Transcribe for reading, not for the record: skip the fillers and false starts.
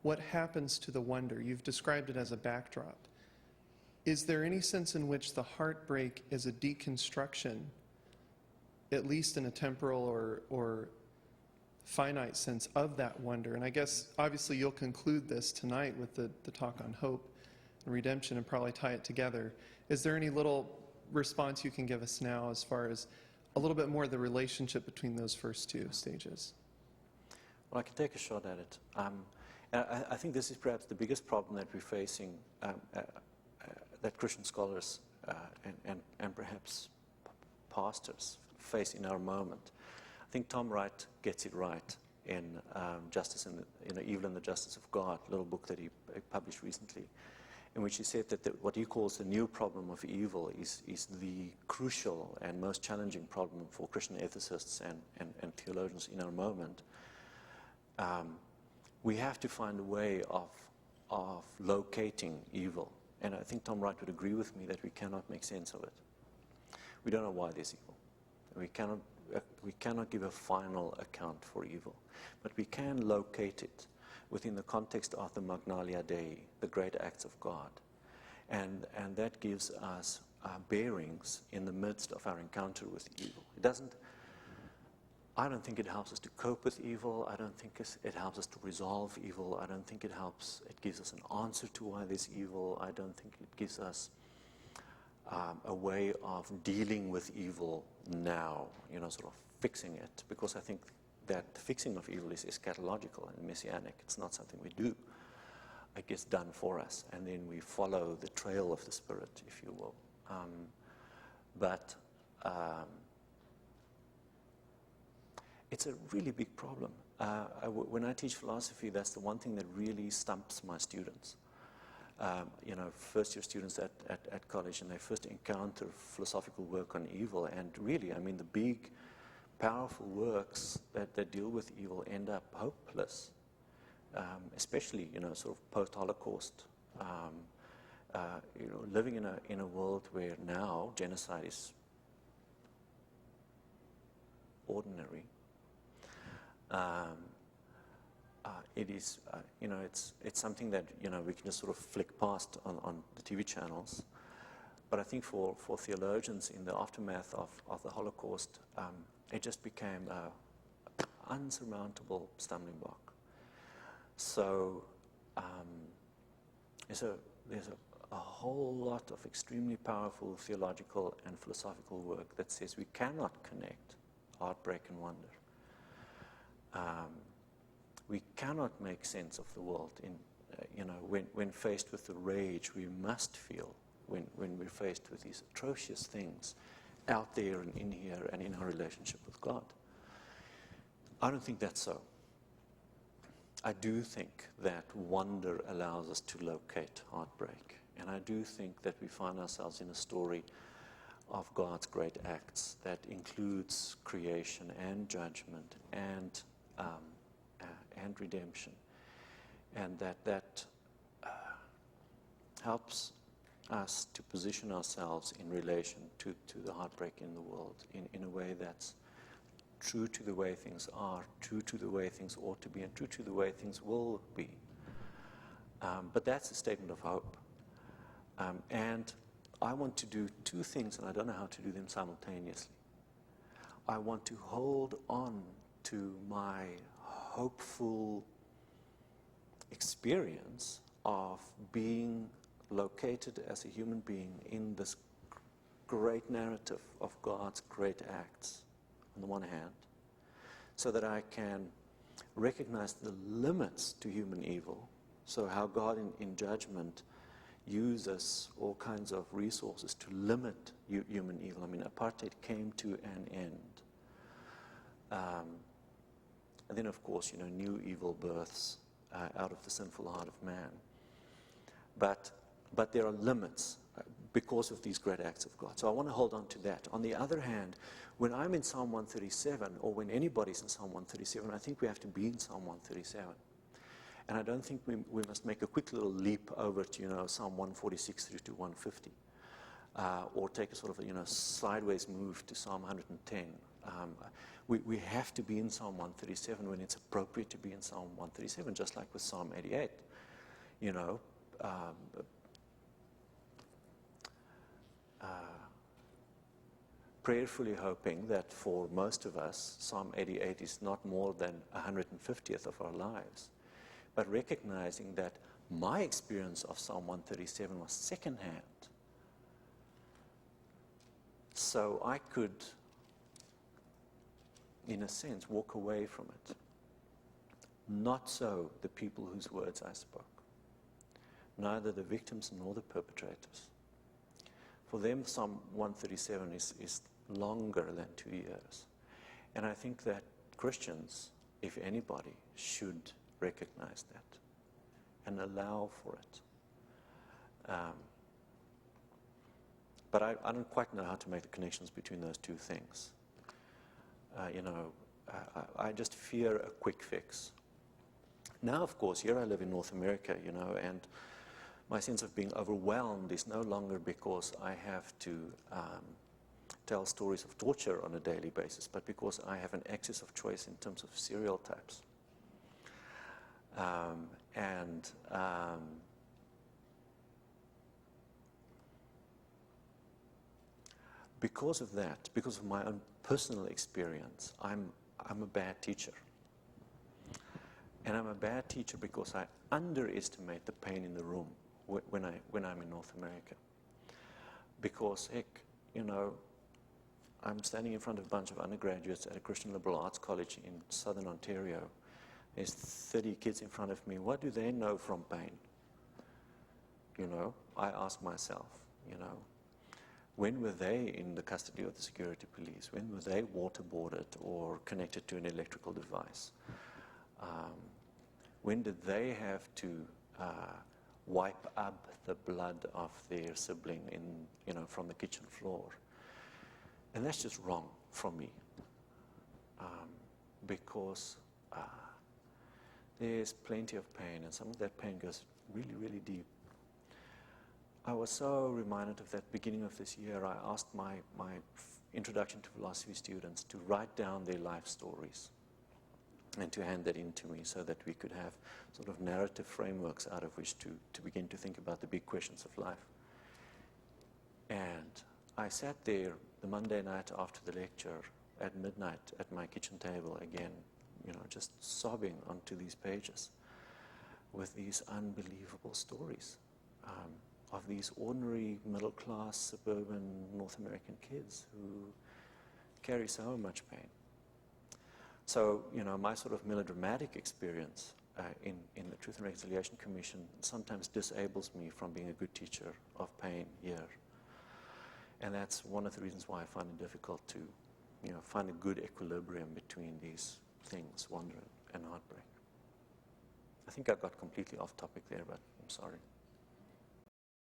what happens to the wonder? You've described it as a backdrop. Is there any sense in which the heartbreak is a deconstruction, at least in a temporal or finite sense, of that wonder? And I guess, obviously, you'll conclude this tonight with the talk on hope and redemption and probably tie it together. Is there any little response you can give us now as far as a little bit more of the relationship between those first two stages? Well, I can take a shot at it. I think this is perhaps the biggest problem that we're facing, that Christian scholars and perhaps pastors face in our moment. I think Tom Wright gets it right in Justice and Evil and the Justice of God, a little book that he published recently, in which he said that what he calls the new problem of evil is the crucial and most challenging problem for Christian ethicists and theologians in our moment. We have to find a way of locating evil. And I think Tom Wright would agree with me that we cannot make sense of it. We don't know why there's evil. We cannot give a final account for evil. But we can locate it within the context of the Magnalia Dei, the great acts of God. And that gives us bearings in the midst of our encounter with evil. I don't think it helps us to cope with evil. I don't think it helps us to resolve evil. I don't think it gives us an answer to why there's evil. I don't think it gives us a way of dealing with evil now, sort of fixing it. Because I think that the fixing of evil is eschatological and messianic. It's not something we do. It gets done for us. And then we follow the trail of the Spirit, if you will. It's a really big problem. When I teach philosophy, that's the one thing that really stumps my students. First-year students at college, and they first encounter philosophical work on evil. And really, the big, powerful works that deal with evil end up hopeless, especially, sort of post-Holocaust. Living in a world where now genocide is ordinary. It is, it's something that, we can just sort of flick past on the TV channels. But I think for theologians in the aftermath of the Holocaust, it just became an unsurmountable stumbling block. So there's a whole lot of extremely powerful theological and philosophical work that says we cannot connect heartbreak and wonder. We cannot make sense of the world when faced with the rage we must feel when we're faced with these atrocious things out there and in here and in our relationship with God. I don't think that's so. I do think that wonder allows us to locate heartbreak. And I do think that we find ourselves in a story of God's great acts that includes creation and judgment and redemption, and that helps us to position ourselves in relation to the heartbreak in the world in a way that's true to the way things are, true to the way things ought to be, and true to the way things will be. But that's a statement of hope. And I want to do two things, and I don't know how to do them simultaneously. I want to hold on to my hopeful experience of being located as a human being in this great narrative of God's great acts, on the one hand, so that I can recognize the limits to human evil, so how God in judgment uses all kinds of resources to limit human evil. Apartheid came to an end. And then, of course, new evil births out of the sinful heart of man. But there are limits because of these great acts of God. So I want to hold on to that. On the other hand, when I'm in Psalm 137, or when anybody's in Psalm 137, I think we have to be in Psalm 137. And I don't think we must make a quick little leap over to, Psalm 146 through to 150. Or take a sort of, sideways move to Psalm 110. We have to be in Psalm 137 when it's appropriate to be in Psalm 137, just like with Psalm 88. You know, prayerfully hoping that for most of us, Psalm 88 is not more than 150th of our lives, but recognizing that my experience of Psalm 137 was secondhand. So I could, in a sense, walk away from it. Not so the people whose words I spoke, neither the victims nor the perpetrators. For them, Psalm 137 is longer than 2 years. And I think that Christians, if anybody, should recognize that and allow for it. But I don't quite know how to make the connections between those two things. I just fear a quick fix. Now, of course, here I live in North America, and my sense of being overwhelmed is no longer because I have to tell stories of torture on a daily basis, but because I have an excess of choice in terms of serial types. Because of that, because of my own personal experience, I'm a bad teacher. And I'm a bad teacher because I underestimate the pain in the room when I'm in North America. Because, heck, I'm standing in front of a bunch of undergraduates at a Christian liberal arts college in southern Ontario. There's 30 kids in front of me. What do they know from pain? I ask myself, when were they in the custody of the security police? When were they waterboarded or connected to an electrical device? When did they have to wipe up the blood of their sibling from the kitchen floor? And that's just wrong from me, because there's plenty of pain, and some of that pain goes really, really deep. I was so reminded of that beginning of this year. I asked my introduction to philosophy students to write down their life stories and to hand that in to me so that we could have sort of narrative frameworks out of which to begin to think about the big questions of life. And I sat there the Monday night after the lecture at midnight at my kitchen table again, just sobbing onto these pages with these unbelievable stories of these ordinary middle-class suburban North American kids who carry so much pain. So, my sort of melodramatic experience in the Truth and Reconciliation Commission sometimes disables me from being a good teacher of pain here. And that's one of the reasons why I find it difficult to, find a good equilibrium between these things, wonder and heartbreak. I think I got completely off topic there, but I'm sorry.